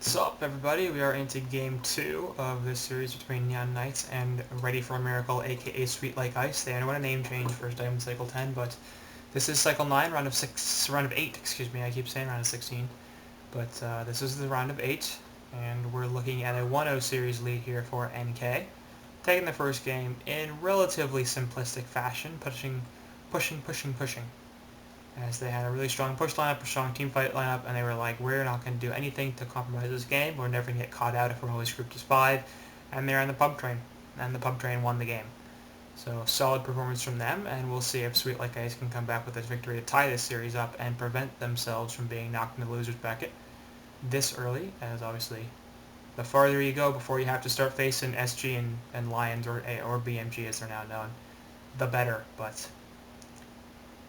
What's up, everybody? We are into Game 2 of this series between Neon Knights and Ready for a Miracle, aka Sweet Like Ice. They underwent a name change for Diamond Cycle 10, but this is Cycle 9, round of 8, excuse me, I keep saying round of 16. But this is the round of 8, and we're looking at a 1-0 series lead here for NK. Taking the first game in relatively simplistic fashion, pushing, as they had a really strong push lineup, a strong team fight lineup, and they were like, we're not going to do anything to compromise this game. We're never going to get caught out if we're always grouped as 5. And they're on the pub train. And the pub train won the game. So solid performance from them, and we'll see if Sweet Like Ice can come back with this victory to tie this series up and prevent themselves from being knocked in the loser's bracket this early, as obviously the farther you go before you have to start facing SG and Lions or BMG as they're now known, the better. But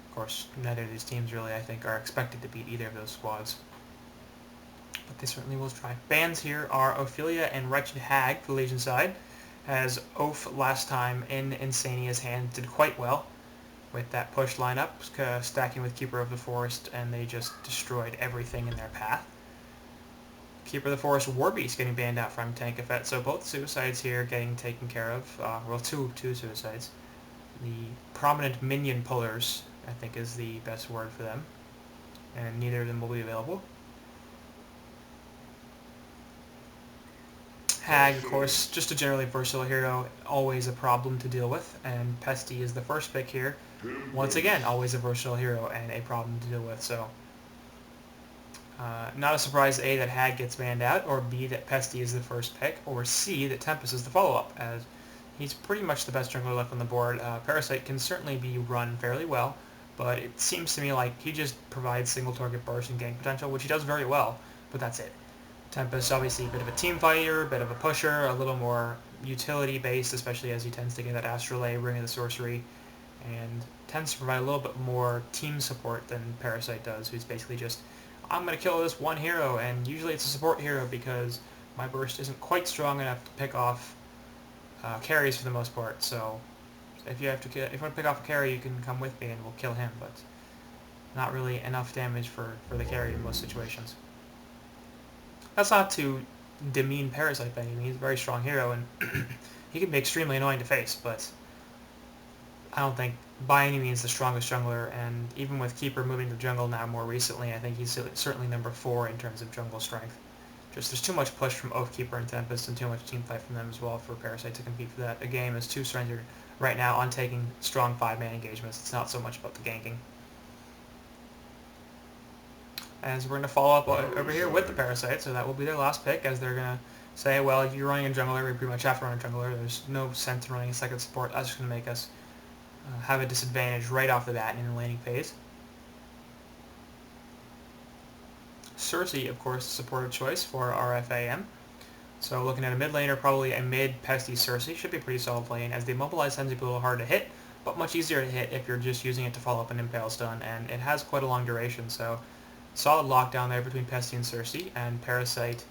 of course, neither of these teams really, I think, are expected to beat either of those squads. But they certainly will try. Bans here are Ophelia and Wretched Hag for the Legion side, as Oph last time in Insania's hand did quite well with that push lineup, stacking with Keeper of the Forest, and they just destroyed everything in their path. Keeper of the Forest Warbeast getting banned out from Tank Effect, so both suicides here getting taken care of. Well, two suicides. The prominent minion pullers, I think, is the best word for them, and neither of them will be available. Hag, of course, just a generally versatile hero, always a problem to deal with, and Pesty is the first pick here. Once again, always a versatile hero and a problem to deal with, so not a surprise, A, that Hag gets banned out, or B, that Pesty is the first pick, or C, that Tempest is the follow-up, as he's pretty much the best jungler left on the board. Parasite can certainly be run fairly well, but it seems to me like he just provides single target burst and gank potential, which he does very well, but that's it. Tempest, obviously a bit of a team fighter, a bit of a pusher, a little more utility based, especially as he tends to get that Astrolabe, Ring of the Sorcery, and tends to provide a little bit more team support than Parasite does, who's basically just, I'm going to kill this one hero, and usually it's a support hero because my burst isn't quite strong enough to pick off carries for the most part. So if you want to pick off a carry, you can come with me and we'll kill him, but not really enough damage for the carry in most situations. That's not to demean Parasite by any means. He's a very strong hero, and he can be extremely annoying to face, but I don't think by any means the strongest jungler, and even with Keeper moving to jungle now more recently, I think he's certainly number 4 in terms of jungle strength. Just there's too much push from Oath Keeper and Tempest, and too much team fight from them as well for Parasite to compete for that. The game is too centered right now on taking strong 5-man engagements. It's not so much about the ganking. As we're going to follow up over here with the Parasite, so that will be their last pick, as they're going to say, well, if you're running a jungler, we pretty much have to run a jungler. There's no sense in running a second support. That's just going to make us have a disadvantage right off the bat in the laning phase. Cersei, of course, supported choice for RFAM. So looking at a mid laner, probably a mid-pesty Cersei should be a pretty solid lane, as the Immobilize tends to be a little hard to hit, but much easier to hit if you're just using it to follow up an Impale Stun, and it has quite a long duration, so solid lockdown there between Pesty and Cersei, and Parasite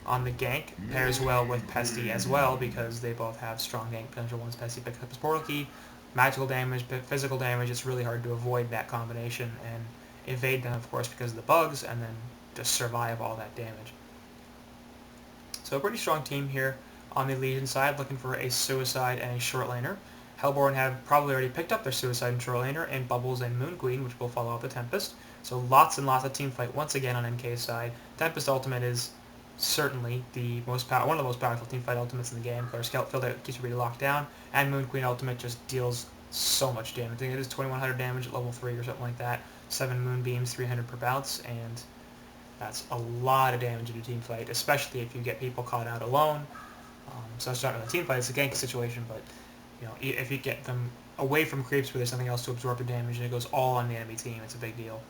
on the gank pairs well with Pesty as well, because they both have strong gank potential once Pesty picks up his portal key. Magical damage, physical damage, it's really hard to avoid that combination and evade them, of course, because of the bugs, and then just survive all that damage. So a pretty strong team here on the Legion side, looking for a Suicide and a short laner. Hellborn have probably already picked up their Suicide and short laner in Bubbles and Moon Queen, which will follow up the Tempest. So lots and lots of team fight once again on NK's side. Tempest ultimate is certainly one of the most powerful team fight ultimates in the game. Their Scout Filter keeps everybody locked down, and Moon Queen ultimate just deals so much damage. I think it is 2100 damage at level 3 or something like that. 7 Moonbeams, 300 per bounce, and that's a lot of damage in a team fight, especially if you get people caught out alone. So it's not really a team fight, it's a gank situation, but you know, if you get them away from creeps where there's something else to absorb the damage and it goes all on the enemy team, it's a big deal.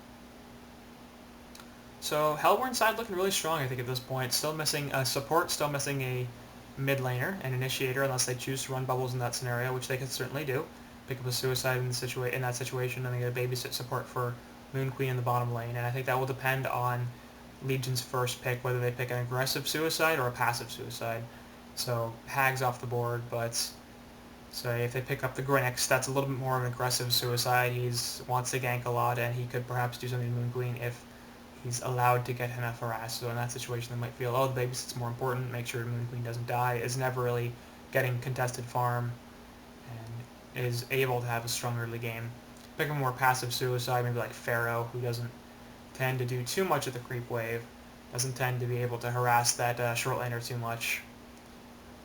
So Hellborn side looking really strong, I think, at this point. Still missing a support, still missing a mid laner, an initiator, unless they choose to run Bubbles in that scenario, which they can certainly do. Pick up a Suicide in that situation, and they get a babysit support for Moon Queen in the bottom lane, and I think that will depend on Legion's first pick, whether they pick an aggressive Suicide or a passive Suicide. So Hag's off the board, but say if they pick up the Grinix, that's a little bit more of an aggressive Suicide. He wants to gank a lot, and he could perhaps do something to Moon Queen if he's allowed to get enough harass. So in that situation, they might feel, oh, the babysit's more important, make sure Moon Queen doesn't die, is never really getting contested farm, and is able to have a strong early game. Pick a more passive suicide, maybe like Pharaoh, who doesn't tend to do too much of the creep wave, doesn't tend to be able to harass that short laner too much.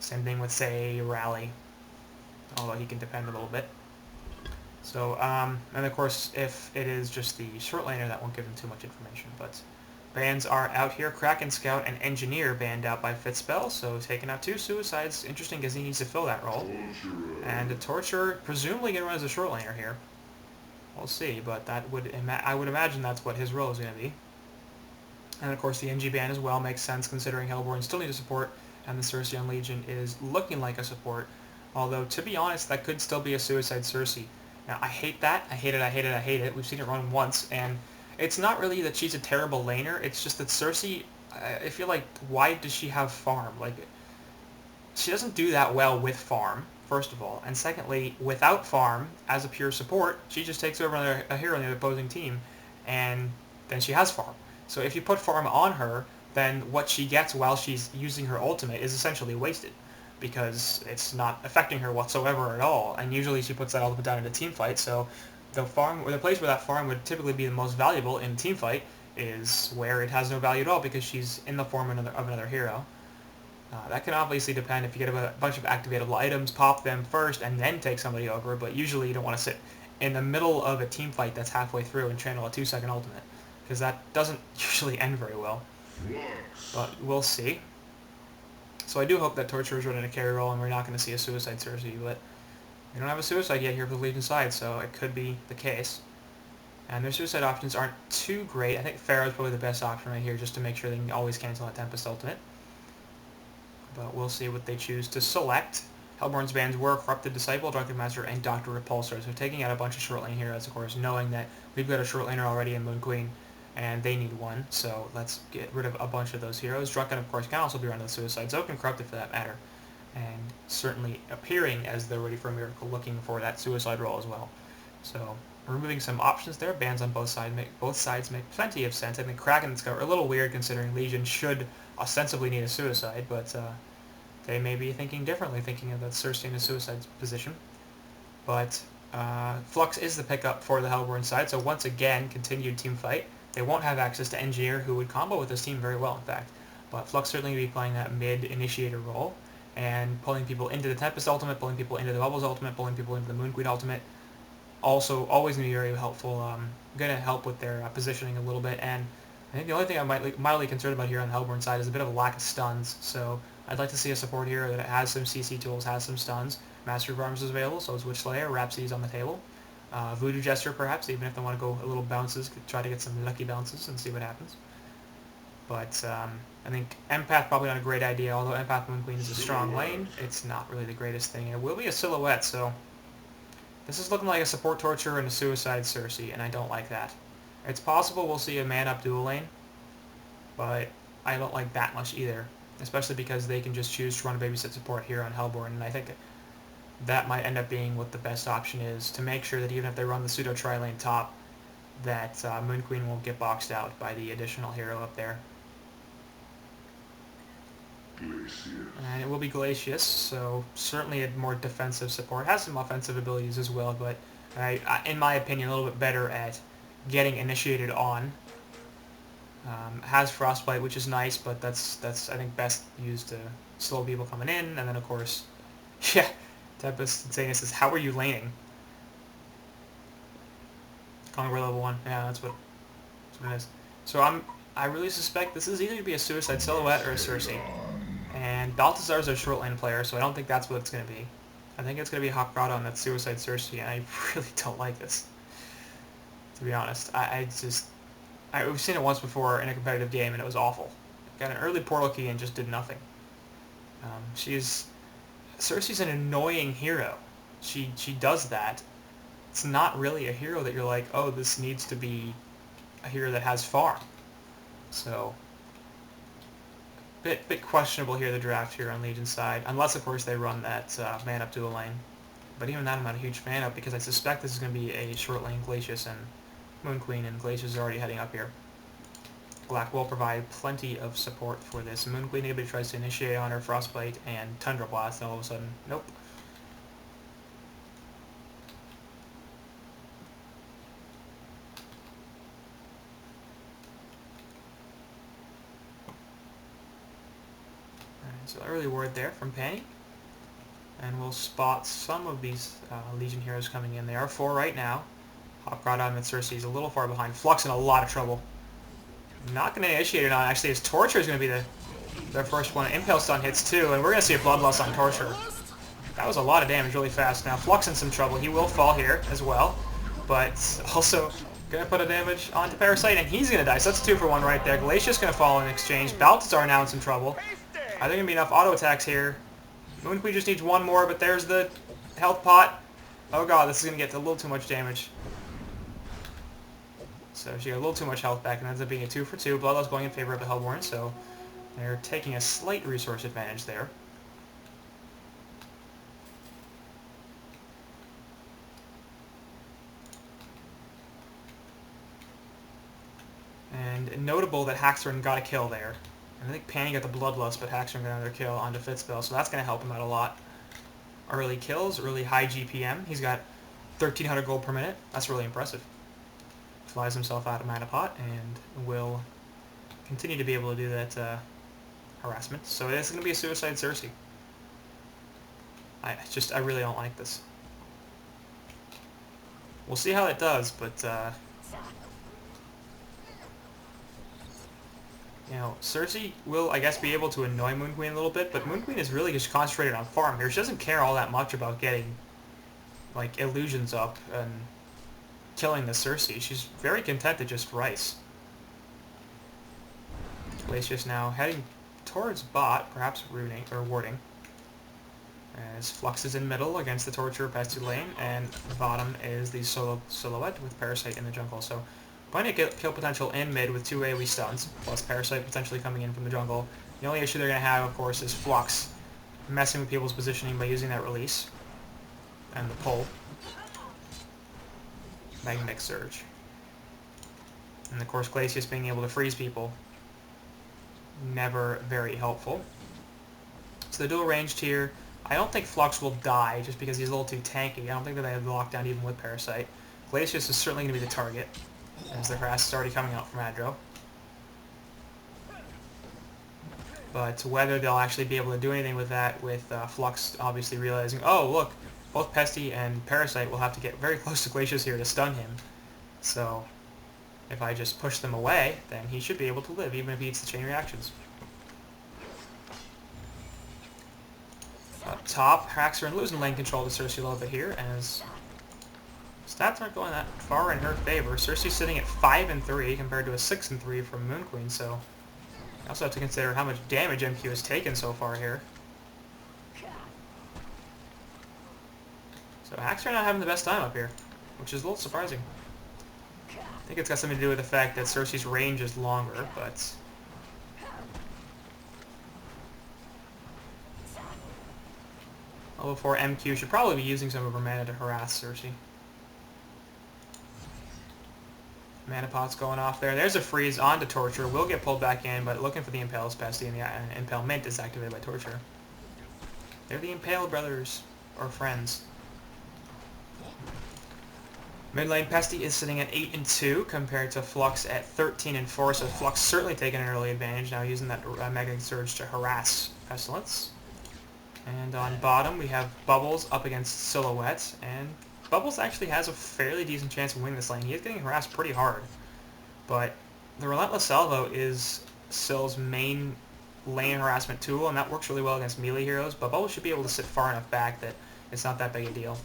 Same thing with, say, Rally, although he can depend a little bit. So, and of course, if it is just the short laner, that won't give them too much information. But bans are out here. Kraken Scout and Engineer banned out by Fitspell, so taking out 2 suicides. Interesting, because he needs to fill that role. And the Torturer, presumably going to run as a short laner here. We'll see, but that would I would imagine that's what his role is going to be. And of course, the NG ban as well makes sense, considering Hellborn still needs a support, and the Cersei on Legion is looking like a support. Although, to be honest, that could still be a suicide Cersei. Now, I hate that. I hate it, I hate it, I hate it. We've seen it run once, and it's not really that she's a terrible laner. It's just that Cersei, I feel like, why does she have farm? Like, she doesn't do that well with farm, first of all. And secondly, without farm, as a pure support, she just takes over a hero on the opposing team, and then she has farm. So if you put farm on her, then what she gets while she's using her ultimate is essentially wasted, because it's not affecting her whatsoever at all. And usually she puts that ultimate down in a team fight, so the farm, or the place where that farm would typically be the most valuable in a team fight, is where it has no value at all, because she's in the form of another hero. That can obviously depend if you get a bunch of activatable items, pop them first, and then take somebody over, but usually you don't want to sit in the middle of a team fight that's halfway through and channel a 2-second ultimate, because that doesn't usually end very well. But we'll see. So I do hope that Torturer's running a carry role and we're not going to see a Suicide Cersei, but we don't have a Suicide yet here for the Legion side, so it could be the case. And their Suicide options aren't too great. I think Pharaoh's probably the best option right here, just to make sure they can always cancel that Tempest ultimate. But we'll see what they choose to select. Hellborn's bans were Corrupted Disciple, Drunken Master, and Dr. Repulsor. So taking out a bunch of short lane heroes, of course, knowing that we've got a short laner already in Moon Queen, and they need one. So let's get rid of a bunch of those heroes. Drunken, of course, can also be run to the Suicide, so can Corrupted for that matter. And certainly appearing as they're ready for a miracle, looking for that Suicide role as well. So removing some options there. Bans on both sides make plenty of sense. I mean, Kraken and Scout are a little weird considering Legion should ostensibly need a Suicide, but they may be thinking differently, thinking of that Cersei in a Suicide position. But Flux is the pickup for the Hellborn side, so once again, continued team fight. They won't have access to Engineer, who would combo with this team very well, in fact. But Flux certainly will be playing that mid-initiator role, and pulling people into the Tempest ultimate, pulling people into the Bubbles ultimate, pulling people into the Moon Queen ultimate. Also, always going to be very helpful. Going to help with their positioning a little bit, and I think the only thing I'm mildly concerned about here on the Hellborn side is a bit of a lack of stuns. So I'd like to see a support here that has some CC tools, has some stuns. Master of Arms is available, so is Witch Slayer, Rhapsody's on the table. Voodoo Jester, perhaps, even if they want to go a little bounces, could try to get some lucky bounces and see what happens. But I think Empath probably not a great idea, although Empath Moon Queen is a strong lane. It's not really the greatest thing. It will be a silhouette, so this is looking like a support Torturer and a Suicide Cersei, and I don't like that. It's possible we'll see a man-up dual lane, but I don't like that much either, especially because they can just choose to run a babysit support here on Hellborn, and I think that might end up being what the best option is, to make sure that even if they run the pseudo tri-lane top, that Moon Queen won't get boxed out by the additional hero up there. And it will be Glacius, so certainly a more defensive support. Has some offensive abilities as well, but in my opinion, a little bit better at getting initiated on. Has Frostbite, which is nice, but that's I think best used to slow people coming in. And then of course, yeah, Tempest Insane says, "How are you laning?" Conquer level 1. Yeah, that's what it is. So I really suspect this is either going to be a Suicide Silhouette or a Cersei. And Balthazar's a short lane player, so I don't think that's what it's going to be. I think it's going to be Hawkrada on that Suicide Cersei, and I really don't like this, to be honest. We've seen it once before in a competitive game, and it was awful. Got an early portal key and just did nothing. Cersei's an annoying hero. She does that. It's not really a hero that you're like, oh, this needs to be a hero that has farm. So bit questionable here, the draft here on Legion's side, unless of course they run that man-up dual lane. But even that, I'm not a huge fan of, because I suspect this is going to be a short lane Glacius and Moon Queen, and Glacius is already heading up here. Black will provide plenty of support for this. Moon Queen maybe tries to initiate on her Frostbite and Tundra Blast, and all of a sudden, nope. So early word there from Penny. And we'll spot some of these Legion heroes coming in. There are 4 right now. Hawk Groudon and Cersei is a little far behind. Flux in a lot of trouble. Not going to initiate it on. Actually, his Torture is going to be their first one. Impale Stun hits too, and we're going to see a Bloodlust on Torture. That was a lot of damage really fast. Now Flux in some trouble. He will fall here as well, but also going to put a damage onto Parasite, and he's going to die. So that's 2 for 1 right there. Glacia's going to fall in exchange. Balthazar now in some trouble. Are there going to be enough auto attacks here? Moon Queen just needs 1 more, but there's the health pot. Oh god, this is going to get a little too much damage. So she got a little too much health back, and ends up being a 2 for 2. Bloodlust going in favor of the Hellborn, so they're taking a slight resource advantage there. And notable that Haxorn got a kill there. And I think Panny got the Bloodlust, but Haxorn got another kill onto Fitzbell, so that's going to help him out a lot. Early kills, early high GPM. He's got 1,300 gold per minute. That's really impressive. Flies himself out of Mana Pot and will continue to be able to do that harassment. So it's going to be a Suicide Cersei. I really don't like this. We'll see how it does, but you know, Cersei will, I guess, be able to annoy Moon Queen a little bit, but Moon Queen is really just concentrated on farm here. She doesn't care all that much about getting, like, illusions up and killing the Cersei. She's very content to just rice. Glacius now heading towards bot, perhaps rooting or warding. As Flux is in middle against the Torture Pesty lane, and bottom is the Silhouette with Parasite in the jungle. So plenty of kill potential in mid with 2 AoE stuns, plus Parasite potentially coming in from the jungle. The only issue they're going to have, of course, is Flux messing with people's positioning by using that release and the pull. Magnetic Surge. And of course Glacius being able to freeze people. Never very helpful. So the dual ranged here. I don't think Flux will die just because he's a little too tanky. I don't think that they have the lockdown even with Parasite. Glacius is certainly going to be the target, as the harass is already coming out from Adro. But whether they'll actually be able to do anything with that, with Flux obviously realizing, oh look, both Pesty and Parasite will have to get very close to Glacius here to stun him. So if I just push them away, then he should be able to live, even if he eats the chain reactions. Up top, Haxorn losing lane control to Cersei a little bit here, as stats aren't going that far in her favor. Cersei's sitting at 5-3 compared to a 6-3 from Moon Queen, so you also have to consider how much damage MQ has taken so far here. So Haxorn not having the best time up here, which is a little surprising. I think it's got something to do with the fact that Cersei's range is longer, but level 4 MQ should probably be using some of her mana to harass Cersei. Mana pot's going off there. There's a freeze onto Torture. Will get pulled back in, but looking for the Impale Pesty, and the Impalement is activated by Torture. They're the Impale brothers, or friends. Mid lane Pesty is sitting at 8-2 compared to Flux at 13-4, so Flux certainly taking an early advantage now, using that Magnetic Surge to harass Pestilence. And on bottom we have Bubbles up against Silhouette, and Bubbles actually has a fairly decent chance of winning this lane. He is getting harassed pretty hard, but the Relentless Salvo is Sil's main lane harassment tool, and that works really well against melee heroes, but Bubbles should be able to sit far enough back that it's not that big a deal.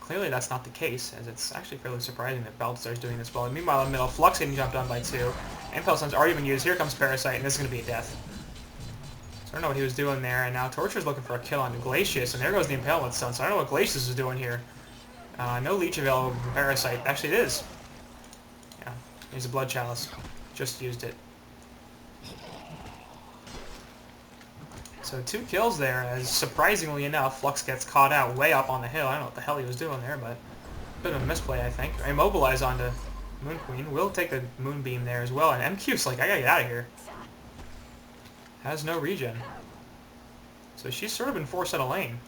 Clearly that's not the case, as it's actually fairly surprising that Balthazar's doing this well. Meanwhile, in the middle, Flux getting jumped on by 2. Impale Stun's already been used. Here comes Parasite, and this is going to be a death. So I don't know what he was doing there, and now Torture's looking for a kill on Glacius, and there goes the Impalement Stun, so I don't know what Glacius is doing here. No leech available from Parasite. Actually, it is. Yeah, here's a Blood Chalice. Just used it. So 2 kills there, as surprisingly enough, Flux gets caught out way up on the hill. I don't know what the hell he was doing there, but a bit of a misplay, I think. Immobilize onto Moon Queen will take the Moonbeam there as well, and MQ's like, I gotta get out of here. Has no regen. So she's sort of been forced out of lane.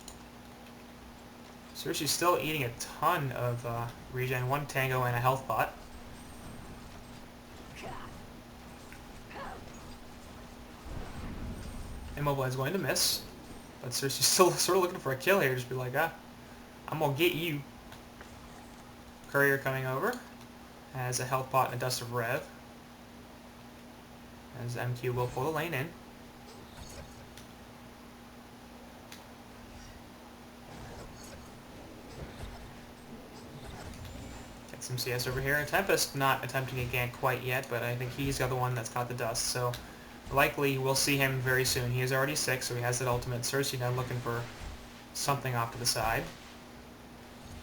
Cersei's still eating a ton of regen, 1 tango and a health pot. Immobilize going to miss, but Cersei's still sort of looking for a kill here. Just be like, I'm gonna get you. Courier coming over has a health pot and a Dust of Rev, as MQ will pull the lane in. Get some CS over here. Tempest not attempting a gank quite yet, but I think he's got the one that's got the dust, so likely we'll see him very soon. He is already 6, so he has that ultimate. Cersei now looking for something off to the side.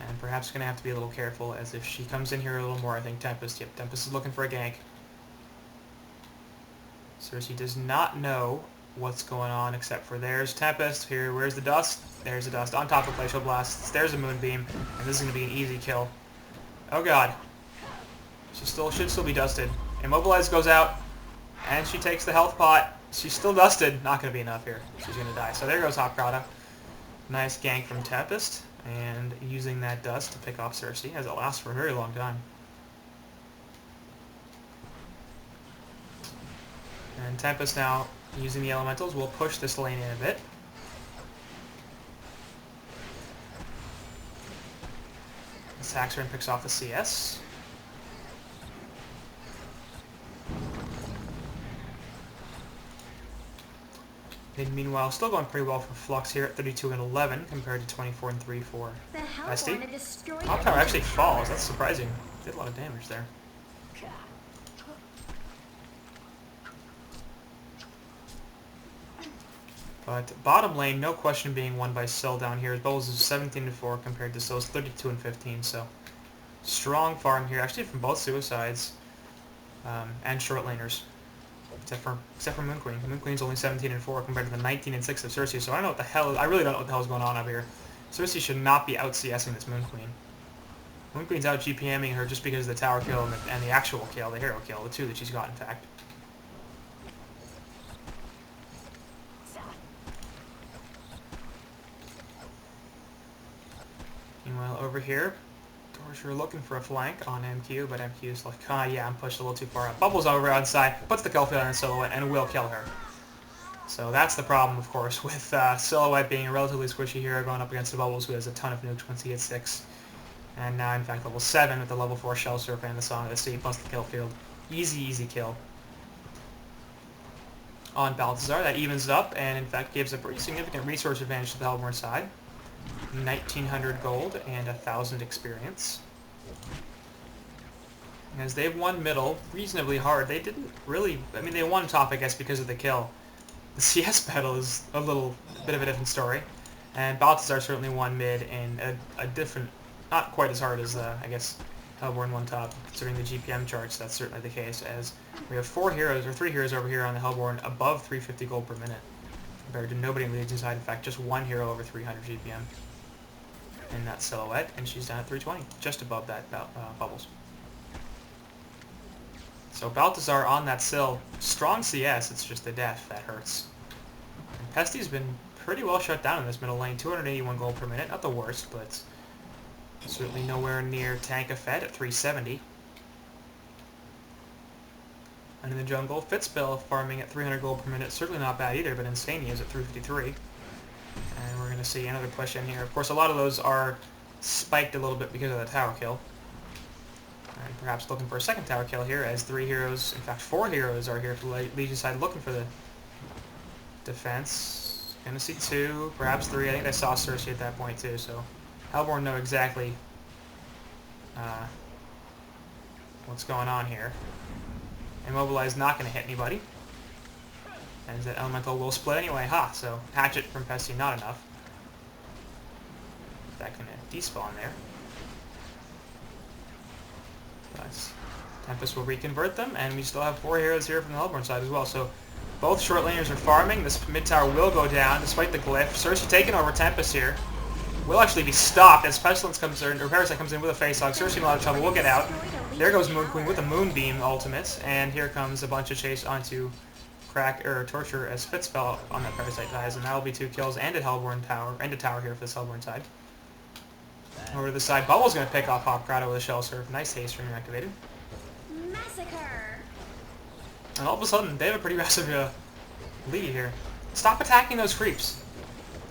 And perhaps going to have to be a little careful, as if she comes in here a little more, I think Tempest, yep, Tempest is looking for a gank. Cersei does not know what's going on, except for there's Tempest. Here, where's the dust? There's the dust on top of Glacial Blast. There's a Moonbeam, and this is going to be an easy kill. Oh god. She should still be dusted. Immobilize goes out, and she takes the health pot. She's still dusted. Not going to be enough here. She's going to die. So there goes Hopkata. Nice gank from Tempest, and using that dust to pick off Cersei, as it lasts for a very long time. And Tempest now, using the elementals, will push this lane in a bit. Attacks her and picks off the CS. And meanwhile, still going pretty well for Flux here at 32 and 11 compared to 24 and 3 for Esty. Top tower actually falls. That's surprising. Did a lot of damage there. But bottom lane, no question being won by Syl down here. Bubbles is 17 and 4 compared to Syl's 32 and 15. So strong farm here, actually from both suicides and short laners. Except for Moon Queen. Moon Queen's only 17 and 4 compared to the 19 and 6 of Cersei. So I don't know what the hell. I really don't know what the hell is going on up here. Cersei should not be out CSing this Moon Queen. Moon Queen's out GPMing her just because of the tower kill and the actual kill, the hero kill, the 2 that she's got in fact. Meanwhile, over here, we're looking for a flank on MQ, but MQ's like, yeah, I'm pushed a little too far up. Bubbles over outside, puts the kill field in Silhouette, and will kill her. So that's the problem, of course, with Silhouette being a relatively squishy hero going up against the Bubbles, who has a ton of nukes once he hits 6. And now, in fact, level 7 with the level 4 Shell Surf and the Song of the Sea, plus the kill field. Easy, easy kill. On Balthazar, that evens it up, and in fact gives a pretty significant resource advantage to the Hellborn side. 1900 gold and 1000 experience. As they've won middle reasonably hard, they didn't really, I mean they won top I guess because of the kill. The CS battle is a bit of a different story. And Balthazar certainly won mid in a different, not quite as hard as I guess Hellborn won top. Considering the GPM charts, that's certainly the case, as we have 3 heroes over here on the Hellborn above 350 gold per minute. Compared to nobody in the Legion side, in fact just 1 hero over 300 GPM. And that's Silhouette, and she's down at 320, just above that Bubbles. So Balthazar on that Syl, strong CS, it's just the death that hurts. And Pesty's been pretty well shut down in this middle lane, 281 gold per minute, not the worst, but certainly nowhere near Tank of Fed at 370. And in the jungle, Fitzbill farming at 300 gold per minute, certainly not bad either, but Insania is at 353. And we're going to see another push in here. Of course, a lot of those are spiked a little bit because of the tower kill. And perhaps looking for a second tower kill here, as 3 heroes, in fact 4 heroes are here for the Legion side looking for the defense. Gonna see 2, perhaps 3. I think I saw Cersei at that point too, so Hellborn know exactly what's going on here. Immobilize not going to hit anybody. And that elemental will split anyway. Ha! So hatchet from Pesty not enough. That can despawn there. But Tempest will reconvert them, and we still have 4 heroes here from the Hellborn side as well. So both short laners are farming. This mid tower will go down despite the glyph. Cersei taking over Tempest here. will actually be stopped as Pestilence comes in, or Parasite comes in with a Face Hug. Cersei in a lot of trouble, will get out. There goes Moon Queen with a Moonbeam ultimate, and here comes a bunch of chase onto Crack, or Torture as Spitspell on that Parasite dies, and that'll be 2 kills and a Hellborn Tower, and a tower here for this Hellborn side. Over to the side, Bubble's going to pick off Hopcrowder with a Shell Surf. Nice haste ring activated. Massacre. And all of a sudden, they have a pretty massive lead here. Stop attacking those creeps.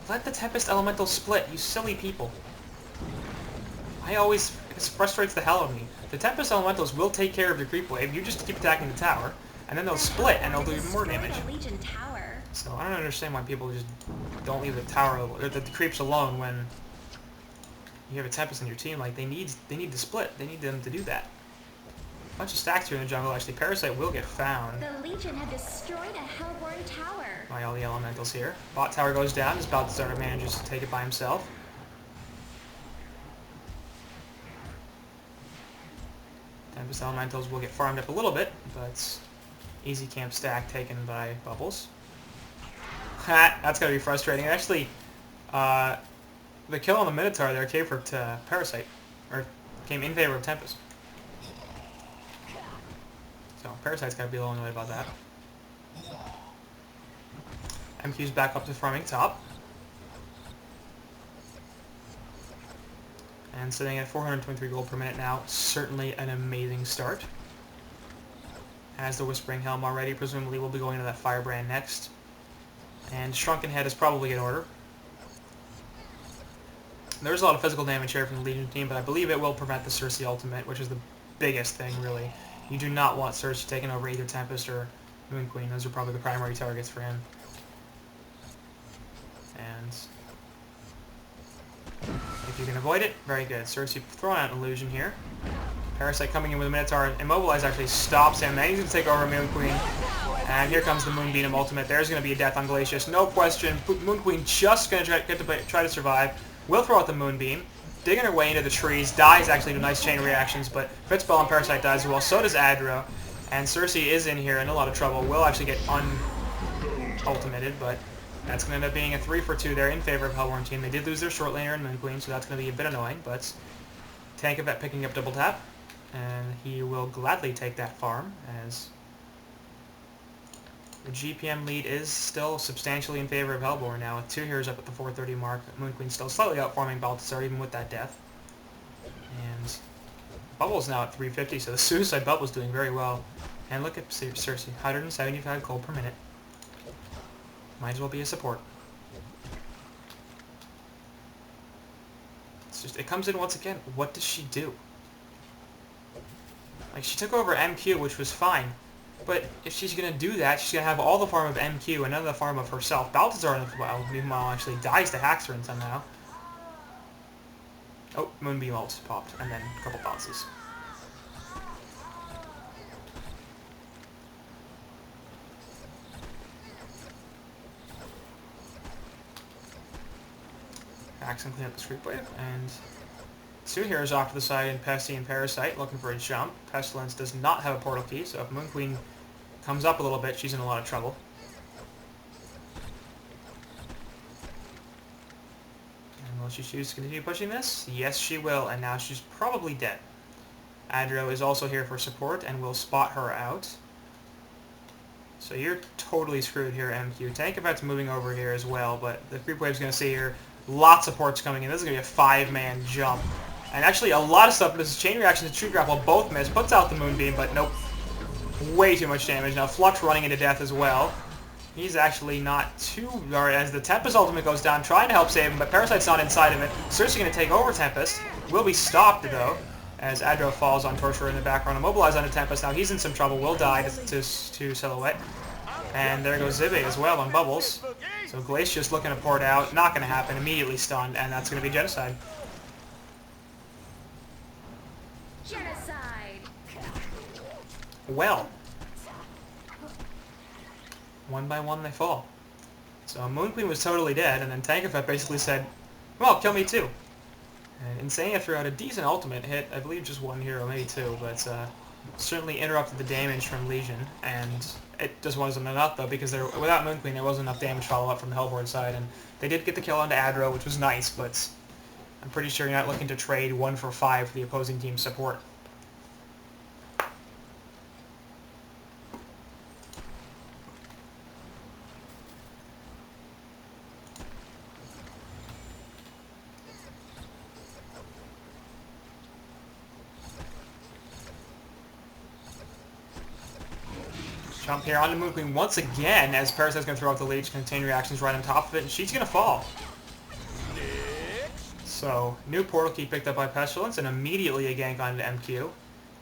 Let the Tempest Elemental split, you silly people. This frustrates the hell out of me. The Tempest Elementals will take care of your creep wave, you just keep attacking the tower, and then they'll split and they'll do even more damage. So I don't understand why people just don't leave the tower, or the creeps alone when you have a Tempest in your team. Like, they need to split. They need them to do that. A bunch of stacks here in the jungle, actually. Parasite will get found. The Legion have destroyed a Hellborn tower. By all the elementals here. Bot tower goes down as Balthazar manages to take it by himself. Tempest Elementals will get farmed up a little bit, but easy camp stack taken by Bubbles. That's gotta be frustrating. Actually, the kill on the Minotaur there came for Parasite, or came in favor of Tempest. So Parasite's gotta be a little annoyed about that. MQ's back up to farming top. And sitting at 423 gold per minute now. Certainly an amazing start. Has the Whispering Helm already. Presumably we'll be going to that Firebrand next. And Shrunken Head is probably in order. There's a lot of physical damage here from the Legion team, but I believe it will prevent the Cersei ultimate, which is the biggest thing, really. You do not want Cersei taking over either Tempest or Moon Queen. Those are probably the primary targets for him. And if you can avoid it, very good. Cersei throwing out an illusion here. Parasite coming in with a Minotaur. Immobilize actually stops him. Then he's going to take over Moon Queen. And here comes the Moonbeam ultimate. There's going to be a death on Glacius. No question. Moon Queen just going to try to survive. Will throw out the Moonbeam. Digging her way into the trees. Dies actually to nice chain reactions. But Fitzbell and Parasite dies as well. So does Adro. And Cersei is in here in a lot of trouble. Will actually get un-ultimated, but that's going to end up being a 3 for 2 there in favor of Hellborn team. They did lose their short laner and Moon Queen, so that's going to be a bit annoying, but Tankavet picking up double tap, and he will gladly take that farm, as the GPM lead is still substantially in favor of Hellborn now, with 2 heroes up at the 430 mark. Moon Queen still slightly outfarming Balthazar, even with that death. And Bubble's now at 350, so the Suicide Bubble's doing very well. And look at Cersei, 175 gold per minute. Might as well be a support. It's just, it comes in once again. What does she do? Like, she took over MQ, which was fine. But if she's going to do that, she's going to have all the farm of MQ and none of the farm of herself. Balthazar, meanwhile, actually dies to Haxorn somehow. Oh, Moonbeam ult popped, and then a couple bounces. Axe and clean up the Screep Wave, and 2 heroes off to the side in Pesty and Parasite looking for a jump. Pestilence does not have a portal key, so if Moon Queen comes up a little bit, she's in a lot of trouble. And will she choose to continue pushing this? Yes, she will, and now she's probably dead. Adro is also here for support and will spot her out. So you're totally screwed here, MQ. Tankavet's moving over here as well, but the Creep Wave's going to see here. Lots of ports coming in. This is going to be a 5-man jump. And actually a lot of stuff. This is Chain Reaction and True Grapple both miss. Puts out the Moonbeam, but nope. Way too much damage. Now Flux running into death as well. He's actually not too... Or as the Tempest ultimate goes down, trying to help save him, but Parasite's not inside of it. Cersei going to take over Tempest. Will be stopped, though, as Adro falls on Torturer in the background. Immobilized onto Tempest. Now he's in some trouble. Will die to Silhouette. And there goes Zibby as well on Bubbles. So Glacius looking to port out. Not going to happen. Immediately stunned. And that's going to be Genocide. Genocide. Well. One by one they fall. So Moon Queen was totally dead. And then Tankavet basically said, well, kill me too. And Insania threw out a decent ultimate hit. I believe just 1 hero, maybe 2. But certainly interrupted the damage from Legion. And it just wasn't enough, though, because without Moon Queen, there wasn't enough damage follow-up from the Hellborn side, and they did get the kill onto Adro, which was nice, but I'm pretty sure you're not looking to trade 1 for 5 for the opposing team's support. Jump here onto Moon Queen once again, as Parasite's going to throw out the leech, contain reactions right on top of it, and she's going to fall. So, new portal key picked up by Pestilence, and immediately a gank onto MQ.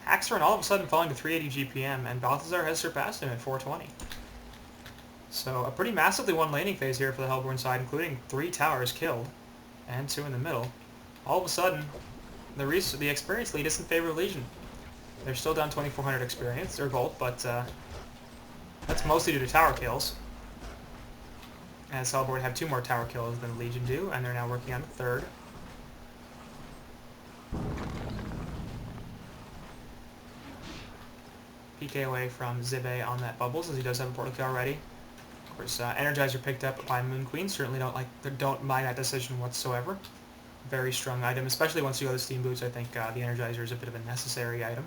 Haxorn all of a sudden falling to 380 GPM, and Balthazar has surpassed him at 420. So, a pretty massively won laning phase here for the Hellborn side, including 3 towers killed, and 2 in the middle. All of a sudden, the experience lead is in favor of Legion. They're still down 2,400 experience, or gold, but that's mostly due to tower kills. As Hellborn have 2 more tower kills than Legion do, and they're now working on the 3rd. PK away from Zibe on that Bubbles, as he does have a portal kill already. Of course, Energizer picked up by Moon Queen. Certainly don't mind that decision whatsoever. Very strong item, especially once you go to Steam Boots. I think the Energizer is a bit of a necessary item.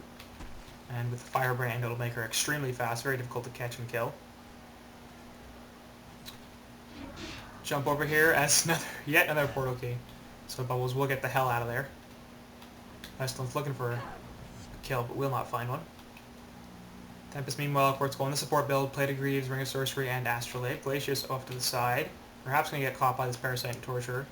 And with the Firebrand, it'll make her extremely fast, very difficult to catch and kill. Jump over here as yet another portal key. So Bubbles will get the hell out of there. Pestilence looking for a kill, but will not find one. Tempest, meanwhile, of course, going the support build, Plate of Greaves, Ring of Sorcery, and Astrolabe. Glacius off to the side. Perhaps going to get caught by this Parasite and Torture.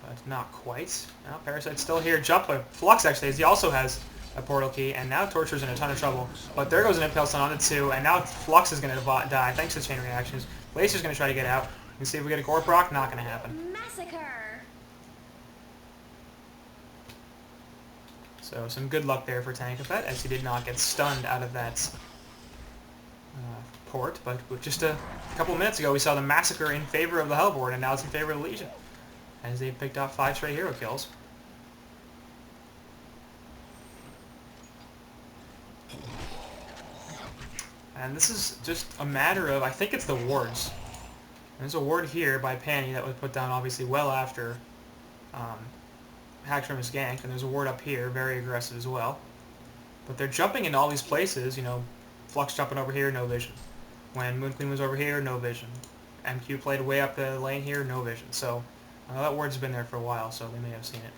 But not quite. No, Parasite's still here. Jump, but Flux actually, as he also has a portal key, and now Torture's in a ton of trouble. But there goes an Impale Stun on the 2, and now Flux is going to die thanks to the chain reactions. Glacier's going to try to get out. You can see if we get a Gore proc, not going to happen. Massacre. So some good luck there for Tankafet, as he did not get stunned out of that port. But just a couple minutes ago, we saw the Massacre in favor of the Hellborn, and now it's in favor of the Legion, as they picked up 5 straight hero kills. And this is just a matter of, I think it's the wards. There's a ward here by Panny that was put down obviously well after Haxorn was ganked, and there's a ward up here, very aggressive as well. But they're jumping into all these places, you know, Flux jumping over here, no vision. When Moon Queen was over here, no vision. MQ played way up the lane here, no vision. So, that ward's been there for a while, so they may have seen it.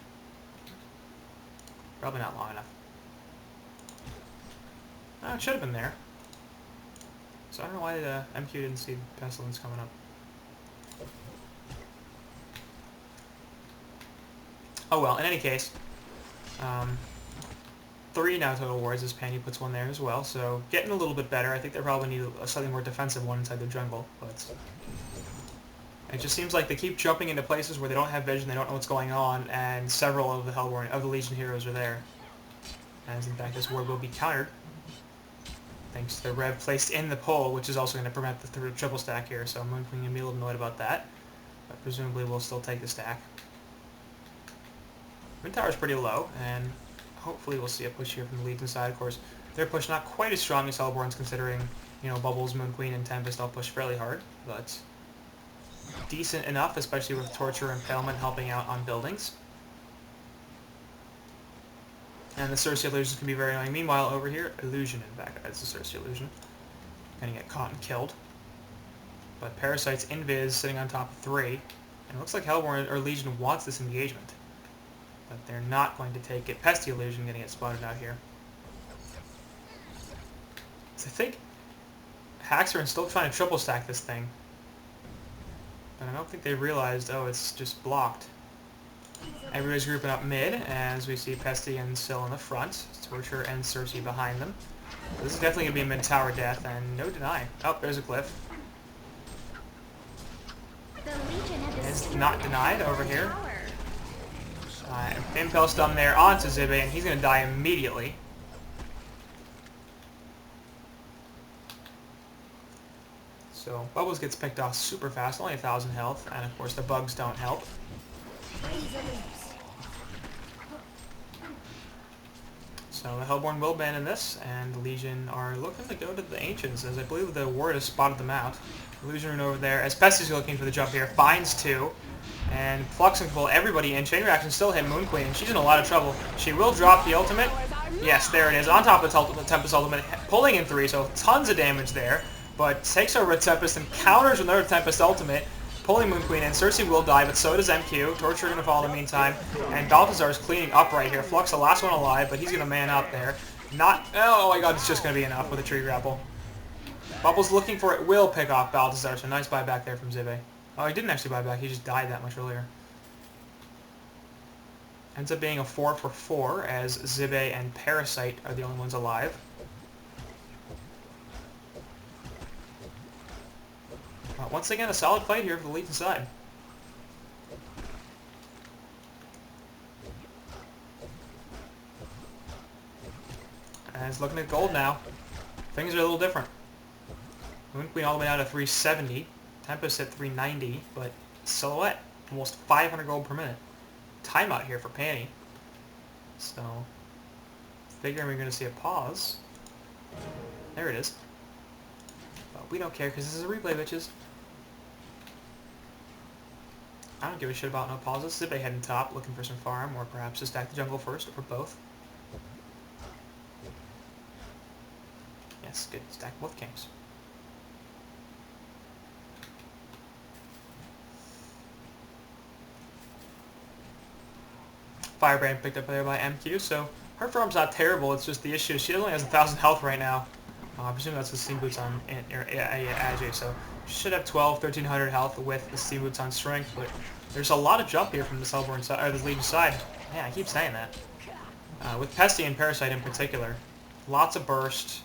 Probably not long enough. Oh, it should have been there. So I don't know why the MQ didn't see Pestilence coming up. Oh well, in any case, 3 now total wards as Panny puts one there as well, so getting a little bit better. I think they probably need a slightly more defensive one inside the jungle, but it just seems like they keep jumping into places where they don't have vision, they don't know what's going on, and several of the Legion heroes are there. As in fact this ward will be countered, thanks to the Rev placed in the pole, which is also going to prevent the triple stack here, so Moon Queen can be a little annoyed about that, but presumably we'll still take the stack. Wind Tower's pretty low, and hopefully we'll see a push here from the Legion side. Of course, their push not quite as strong as Hellborn's, considering, you know, Bubbles, Moon Queen, and Tempest all push fairly hard, but decent enough, especially with Torture and Impalement helping out on buildings. And the Circe Illusion can be very annoying. Meanwhile, over here, Illusion, in fact, that's the Circe Illusion. Gonna get caught and killed. But Parasite's Invis sitting on top of 3, and it looks like Hellborn or Legion wants this engagement. But they're not going to take it. Pesty Illusion going to get spotted out here. So I think Haxorn's still trying to triple stack this thing. But I don't think they realized, oh, it's just blocked. Everybody's grouping up mid, as we see Pesty and Syl in the front. Torture and Circe behind them. So this is definitely going to be a mid-tower death, and no deny. Oh, there's a Glyph. It's not denied over here. Impale Stun there onto Zibe, and he's going to die immediately. So Bubbles gets picked off super fast, only 1,000 health, and of course the bugs don't help. So the Hellborn will abandon this, and the Legion are looking to go to the Ancients, as I believe the ward has spotted them out. Illusion Rune over there, as Pesty's looking for the jump here, finds 2, And Flux can pull everybody in. Chain Reaction still hit Moon Queen, and she's in a lot of trouble. She will drop the ultimate. Yes, there it is. On top of the Tempest ultimate, pulling in 3, so tons of damage there. But takes over a Tempest and counters with another Tempest ultimate, pulling Moon Queen in. Cersei will die, but so does MQ. Torture going to fall in the meantime. And Balthazar is cleaning up right here. Flux, the last one alive, but he's going to man up there. Not... Oh my god, it's just going to be enough with a tree grapple. Bubbles looking for it will pick off Balthazar, so nice buyback there from Zibe. Oh, he didn't actually buy back. He just died that much earlier. Ends up being a 4 for 4, as Zibe and Parasite are the only ones alive. Once again, a solid fight here for the Legion side. And it's looking at gold now. Things are a little different. Moon Queen all the way down to 370. Tempest at 390, but Silhouette, almost 500 gold per minute. Timeout here for Panny. So, figuring we're going to see a pause. There it is. But we don't care because this is a replay, bitches. I don't give a shit about no pauses. Zibe heading top, looking for some farm, or perhaps to stack the jungle first, or both. Yes, good. Stack both camps. Firebrand picked up there by MQ, so her farm's not terrible. It's just the issue she only has 1,000 health right now. I presume that's the Steam Boots on Ajay, so she should have 1,300 health with the Steam Boots on Strength, but there's a lot of jump here from the Hellborn side, or the Legion side. Yeah, I keep saying that. With Pesty and Parasite in particular, lots of burst,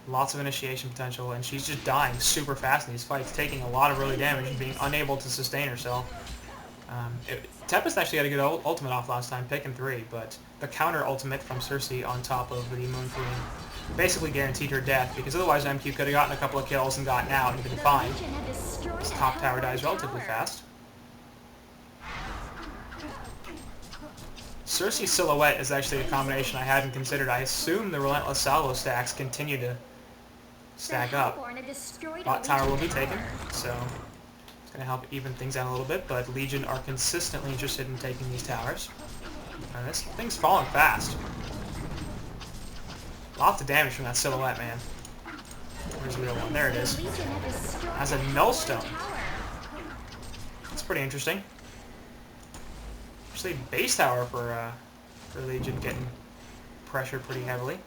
lots of initiation potential, and she's just dying super fast in these fights, taking a lot of early damage and being unable to sustain herself. Tempest actually got a good ultimate off last time, picking 3, but the counter ultimate from Cersei on top of the Moon Queen basically guaranteed her death, because otherwise MQ could have gotten a couple of kills and gotten out and been fine. This top tower dies relatively fast. Cersei Silhouette is actually a combination I hadn't considered. I assume the Relentless Salvo stacks continue to stack up. Bot tower will be taken, so it's going to help even things out a little bit, but Legion are consistently interested in taking these towers. And this thing's falling fast. Lots of damage from that Silhouette, man. Where's the real one? There it is. As a Nullstone. That's pretty interesting. Actually, base tower for Legion getting pressured pretty heavily.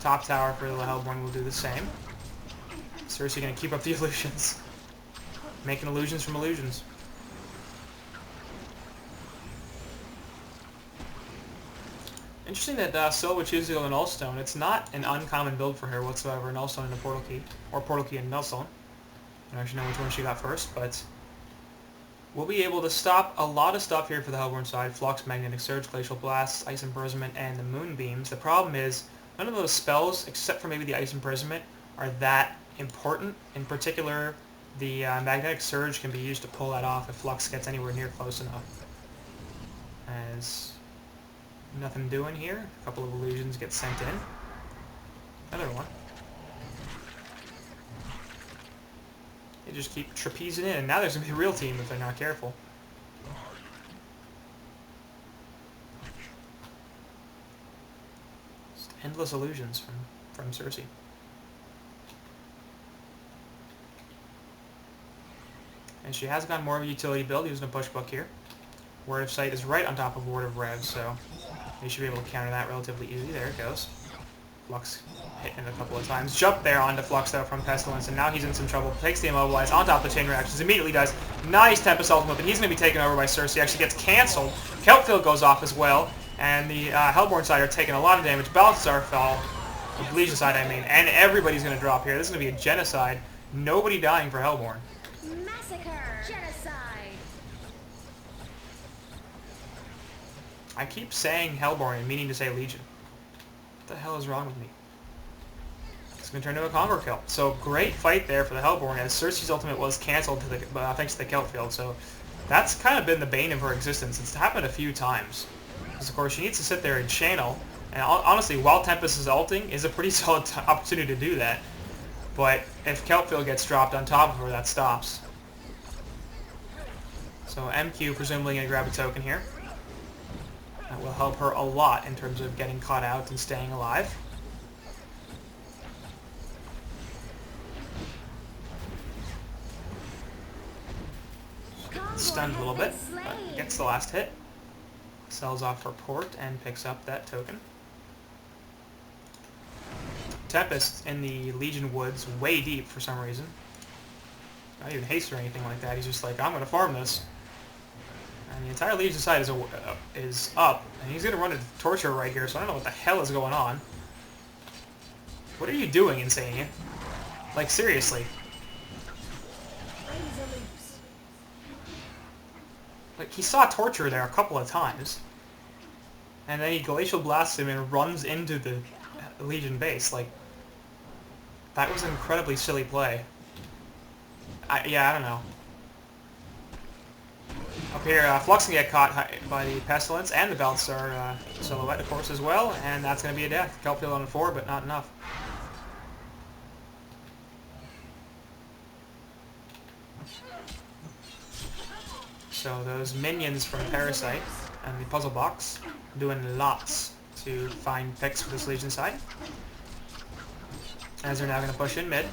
Top tower for the Hellborn will do the same. Cersei gonna keep up the illusions. Making illusions from illusions. Interesting that Syl would choose to go to Nullstone. It's not an uncommon build for her whatsoever, Nullstone and a Portal Key. Or Portal Key and Nullstone. I don't actually know which one she got first, but we'll be able to stop a lot of stuff here for the Hellborn side. Flux, Magnetic Surge, Glacial Blast, Ice Imprisonment, and the Moonbeams. The problem is, none of those spells, except for maybe the Ice Imprisonment, are that important. In particular, the Magnetic Surge can be used to pull that off if Flux gets anywhere near close enough. As nothing doing here. A couple of illusions get sent in. Another one. They just keep trapezing in, and now there's going to be a real team if they're not careful. Just endless illusions from Cersei. And she has gone more of a utility build using a push book here. Word of Sight is right on top of Word of Rev, so they should be able to counter that relatively easy. There it goes. Flux hitting a couple of times. Jump there onto Flux though from Pestilence, and now he's in some trouble. Takes the Immobilize on top of the Chain Reactions. Immediately does. Nice Tempest Ultimate, but he's going to be taken over by Cersei. Actually gets cancelled. Kelpfield goes off as well, and the Hellborn side are taking a lot of damage. Balthazar fell. The Legion side, I mean. And everybody's going to drop here. This is going to be a genocide. Nobody dying for Hellborn. Massacre. Genocide. I keep saying Hellborn and meaning to say Legion. What the hell is wrong with me? It's going to turn into a Conquer kill. So great fight there for the Hellborn, as Cersei's ultimate was cancelled to the, thanks to the Kelpfield. So that's kind of been the bane of her existence. It's happened a few times. Because of course she needs to sit there and channel. And honestly, while Tempest is ulting is a pretty solid opportunity to do that. But if Kelpfield gets dropped on top of her, that stops. So MQ presumably going to grab a token here. That will help her a lot in terms of getting caught out and staying alive. Stunned a little bit, but gets the last hit. Sells off her port and picks up that token. Tempest in the Legion woods way deep for some reason. Not even haste or anything like that. He's just like, I'm going to farm this. And the entire Legion side is up, and he's going to run a torture right here, so I don't know what the hell is going on. What are you doing, Insania? Like, seriously. Like, he saw torture there a couple of times. And then he Glacial Blasts him and runs into the Legion base. Like, that was an incredibly silly play. Yeah, I don't know. Up here, Flux can get caught by the Pestilence and the Balthasar Silhouette, of course, as well, and that's going to be a death. Kelpfield on 4, but not enough. So those minions from Parasite and the Puzzle Box are doing lots to find picks for this Legion side. As they're now going to push in mid.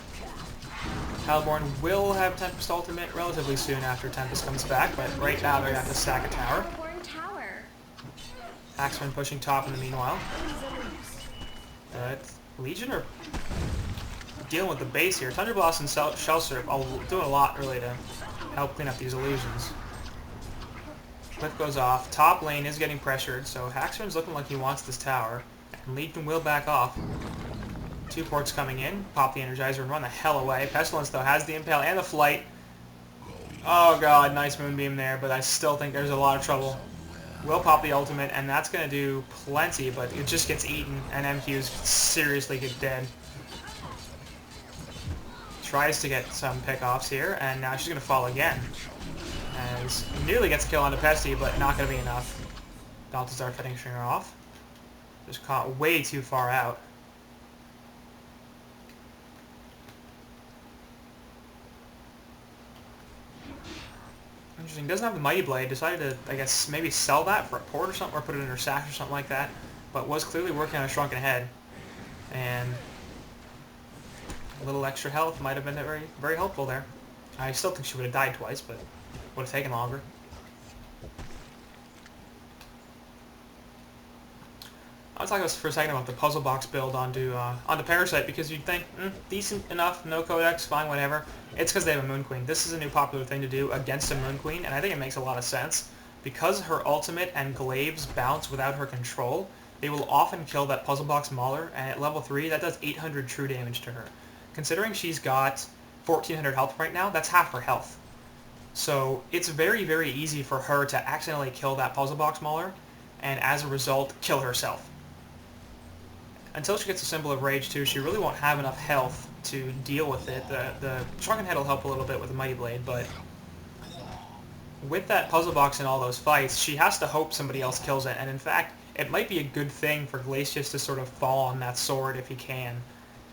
Hellborn will have Tempest ultimate relatively soon after Tempest comes back, but right now they're going to have to stack a tower. Axeman pushing top in the meanwhile. But Legion are dealing with the base here. Thunderblast and Shell Surf are doing a lot really to help clean up these illusions. Cliff goes off. Top lane is getting pressured, so Haxorn's looking like he wants this tower. And Legion will back off. 2 ports coming in. Pop the Energizer and run the hell away. Pestilence, though, has the Impale and the Flight. Oh god, nice Moonbeam there, but I still think there's a lot of trouble. Will pop the ultimate, and that's going to do plenty, but it just gets eaten, and MQs seriously get dead. Tries to get some pickoffs here, and now she's going to fall again. As nearly gets a kill onto Pesty, but not going to be enough. Balthasar finishing her off. Just caught way too far out. Interesting. Doesn't have the Mighty Blade. Decided to, I guess, maybe sell that for a port or something, or put it in her sack or something like that. But was clearly working on a shrunken head. And a little extra health might have been very, very helpful there. I still think she would have died twice, but would have taken longer. I was talking for a second about the puzzle box build onto Parasite, because you'd think, decent enough, no codex, fine, whatever. It's because they have a Moon Queen. This is a new popular thing to do against a Moon Queen, and I think it makes a lot of sense. Because her ultimate and glaives bounce without her control, they will often kill that puzzle box Mauler, and at level 3, that does 800 true damage to her. Considering she's got 1400 health right now, that's half her health. So it's very, very easy for her to accidentally kill that puzzle box Mauler, and as a result, kill herself. Until she gets a symbol of rage too, she really won't have enough health to deal with it. The Shrunken Head will help a little bit with the Mighty Blade, but with that puzzle box and all those fights, she has to hope somebody else kills it, and in fact, it might be a good thing for Glacius to sort of fall on that sword if he can,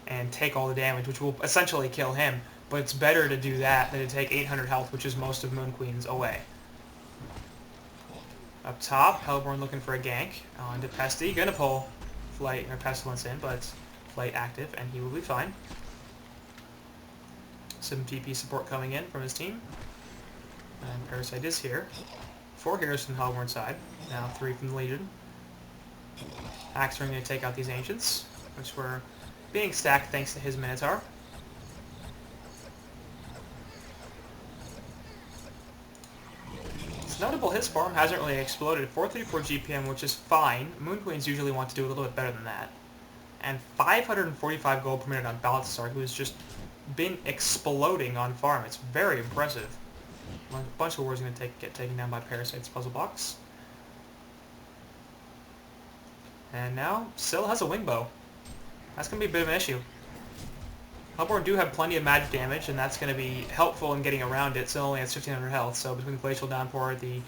and take all the damage, which will essentially kill him, but it's better to do that than to take 800 health, which is most of Moon Queen's, away. Up top, Hellborn looking for a gank onto Pesty, gonna pull Flight or Pestilence in, but Flight active, and he will be fine. Some TP support coming in from his team. And Parasite is here. 4 heroes from the Hellborn side, now 3 from the Legion. Axeman going to take out these Ancients, which were being stacked thanks to his Minotaur. It's notable his farm hasn't really exploded. 434 GPM, which is fine. Moon Queens usually want to do a little bit better than that. And 545 gold per minute on Balthasar, who has just been exploding on farm. It's very impressive. A bunch of wards going to get taken down by Parasite's puzzle box. And now, Syl has a wing bow. That's going to be a bit of an issue. Hellborn do have plenty of magic damage, and that's going to be helpful in getting around it. Syl only has 1500 health, so between Glacial Downpour, the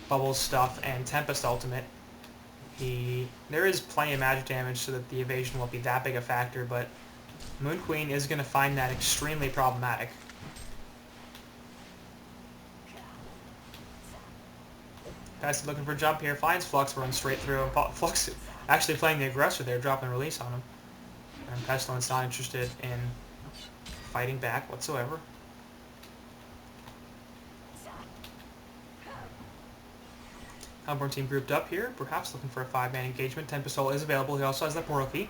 Bubbles stuff, and Tempest Ultimate, there is plenty of magic damage so that the evasion won't be that big a factor, but Moon Queen is going to find that extremely problematic. Pesty looking for a jump here, finds Flux, runs straight through, and Flux actually playing the aggressor there, dropping release on him. And Pestilence not interested in fighting back whatsoever. Hellborn team grouped up here, perhaps looking for a 5-man engagement. Tempest Soul is available. He also has that portal key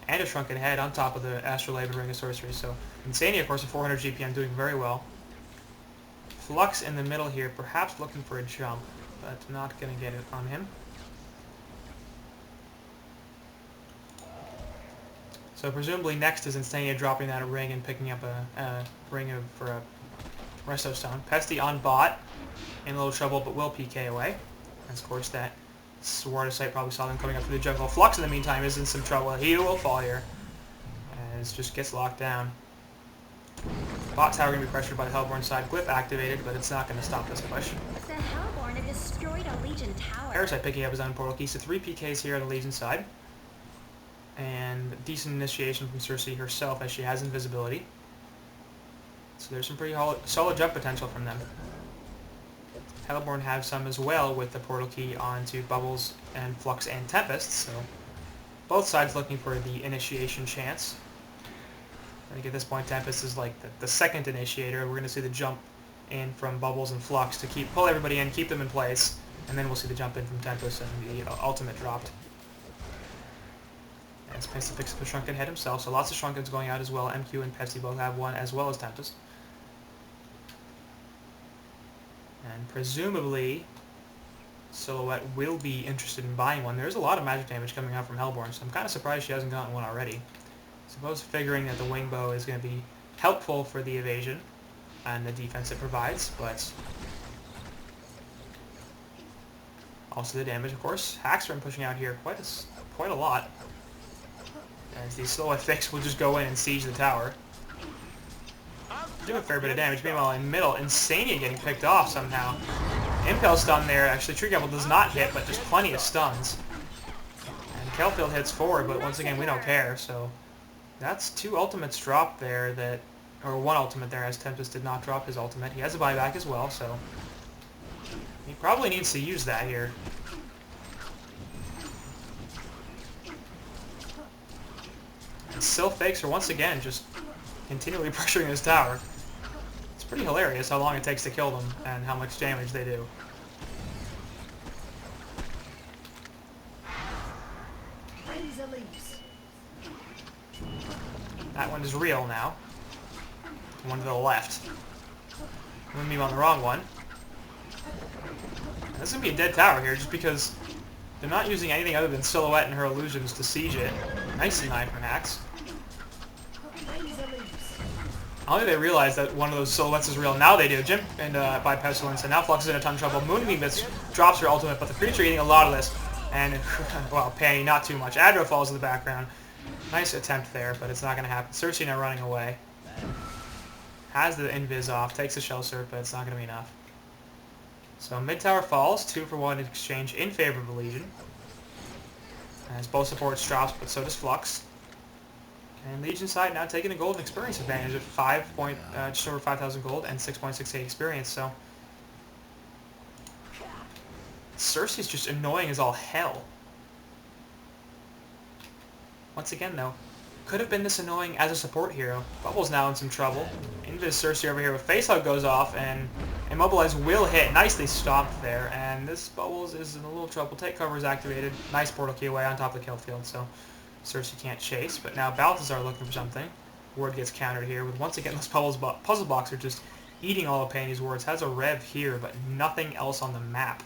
and a shrunken head on top of the Astrolabe and Ring of Sorcery. So Insania, of course, at 400 GPM, doing very well. Flux in the middle here, perhaps looking for a jump, but not going to get it on him. So presumably next is Insania dropping that ring and picking up a ring for a Resto Stone. Pesty on bot, in a little trouble, but will PK away. And of course that Sword of Sight probably saw them coming up through the jungle. Flux in the meantime is in some trouble. He will fall here. As just gets locked down. Bot tower going to be pressured by the Hellborn side. Glyph activated, but it's not going to stop this push. The Hellborn have destroyed a Legion tower. Parasite picking up his own portal key. So 3 PKs here on the Legion side. And decent initiation from Cersei herself as she has invisibility. So there's some pretty solid jump potential from them. Hellborn have some as well with the portal key onto Bubbles and Flux and Tempest, so both sides looking for the initiation chance. I think at this point Tempest is like the second initiator. We're going to see the jump in from Bubbles and Flux to pull everybody in, keep them in place, and then we'll see the jump in from Tempest and the ultimate dropped. As Pesty picks up a Shrunken Head himself, so lots of Shrunkens going out as well. MQ and Pesty both have one, as well as Tempest. And presumably, Silhouette will be interested in buying one. There's a lot of magic damage coming out from Hellborn, so I'm kind of surprised she hasn't gotten one already. I suppose figuring that the Wing Bow is going to be helpful for the evasion and the defense it provides, but also the damage, of course. Haxorn pushing out here quite a lot. As the Silhouette Fix will just go in and siege the tower. Do a fair bit of damage. Meanwhile, in middle, Insania getting picked off somehow. Impel stun there. Actually, Tree Grapple does not hit, but just plenty of stuns. And Kelfield hits forward, but once again, we don't care. So that's 2 ultimates dropped there or 1 ultimate there, as Tempest did not drop his ultimate. He has a buyback as well, so he probably needs to use that here. And Sylph Fakes are once again just continually pressuring this tower. It's pretty hilarious how long it takes to kill them and how much damage they do. That one is real now. One to the left. Moonbeam on the wrong one. This is going to be a dead tower here just because they're not using anything other than Silhouette and her illusions to siege it. Nice deny from Hax. I don't think they realize that one of those Silhouettes is real. Now they do. Jim and by Pestilence, and now Flux is in a ton of trouble. Moonbeam drops her ultimate, but the creature getting a lot of this. And, well, Panny, not too much. Adro falls in the background. Nice attempt there, but it's not going to happen. Cersei now running away. Has the invis off, takes the Shell Surf, but it's not going to be enough. So mid-tower falls, 2 for 1 exchange in favor of the Legion. As both supports drops, but so does Flux. And Legion side now taking the golden experience advantage at just over 5,000 gold and 6.68 experience, so Cersei's just annoying as all hell. Once again, though, could have been this annoying as a support hero. Bubbles now in some trouble. Invis Cersei over here with Face Hug goes off, and Immobilize will hit. Nicely stopped there, and this Bubbles is in a little trouble. Take cover is activated. Nice portal key away on top of the kill field, so Cersei can't chase. But now Balthazar looking for something. Ward gets countered here with, once again, those puzzle blocks are just eating all of Panny's wards. Has a Rev here, but nothing else on the map.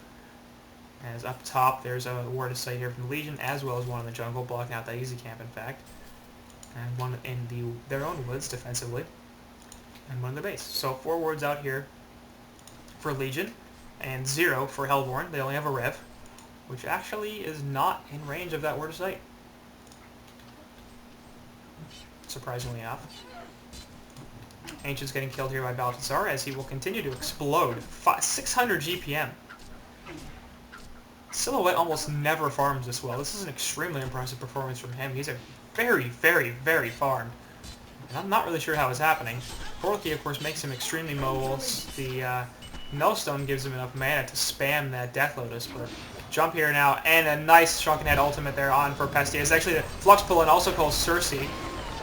As up top, there's a Ward of Sight here from the Legion, as well as one in the jungle, blocking out that easy camp, in fact. And one in their own woods defensively. And one in the base. So 4 wards out here for Legion, and 0 for Hellborn. They only have a Rev, which actually is not in range of that Word of Sight. Surprisingly enough. Ancient's getting killed here by Balthazar as he will continue to explode. 600 GPM. Silhouette almost never farms this well. This is an extremely impressive performance from him. He's a very, very, very farmed. And I'm not really sure how it's happening. Portal Key, of course, makes him extremely mobile. The Nullstone gives him enough mana to spam that Death Lotus, but jump here now, and a nice Shrunken Head ultimate there on for Pestia. It's actually the Flux Pull and also calls Cersei.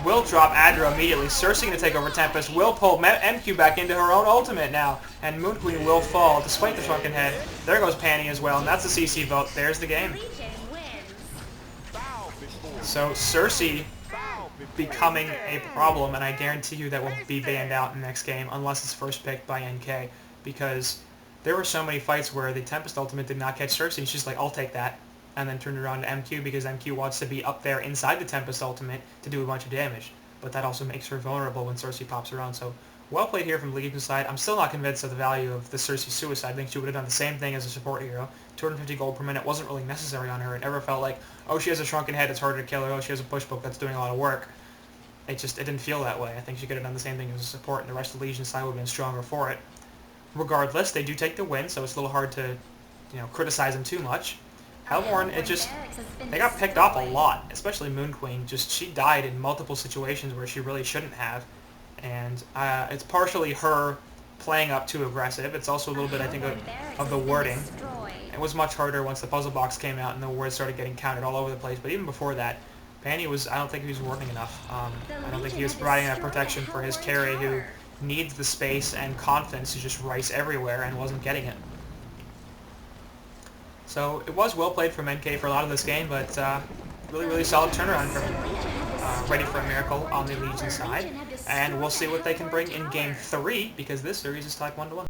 Will drop Adro immediately. Cersei going to take over Tempest. Will pull MQ back into her own ultimate now, and Moon Queen will fall despite the Shrunken Head. There goes Panny as well, and that's the CC vote. There's the game. So Cersei becoming a problem, and I guarantee you that will be banned out in the next game unless it's first picked by NK, because there were so many fights where the Tempest ultimate did not catch Cersei. She's like, I'll take that, and then turned around to MQ because MQ wants to be up there inside the Tempest ultimate to do a bunch of damage. But that also makes her vulnerable when Cersei pops around. So well played here from Legion's side. I'm still not convinced of the value of the Cersei suicide. I think she would have done the same thing as a support hero. 250 gold per minute wasn't really necessary on her. It never felt like, oh, she has a Shrunken Head, it's harder to kill her. Oh, she has a push book that's doing a lot of work. It didn't feel that way. I think she could have done the same thing as a support, and the rest of the Legion side would have been stronger for it. Regardless, they do take the win, so it's a little hard to, criticize them too much. Hellborn, they got picked off a lot, especially Moon Queen. She died in multiple situations where she really shouldn't have, and it's partially her playing up too aggressive. It's also a little bit, I think, of the wording. It was much harder once the puzzle box came out and the words started getting counted all over the place, but even before that, Panny I don't think he was working enough. I don't think he was providing enough protection for his carry, who needs the space and confidence to just rice everywhere and wasn't getting it. So it was well played from NK for a lot of this game, but really, really solid turnaround from Ready for a Miracle on the Legion side. And we'll see what they can bring in Game 3, because this series is tied 1-1.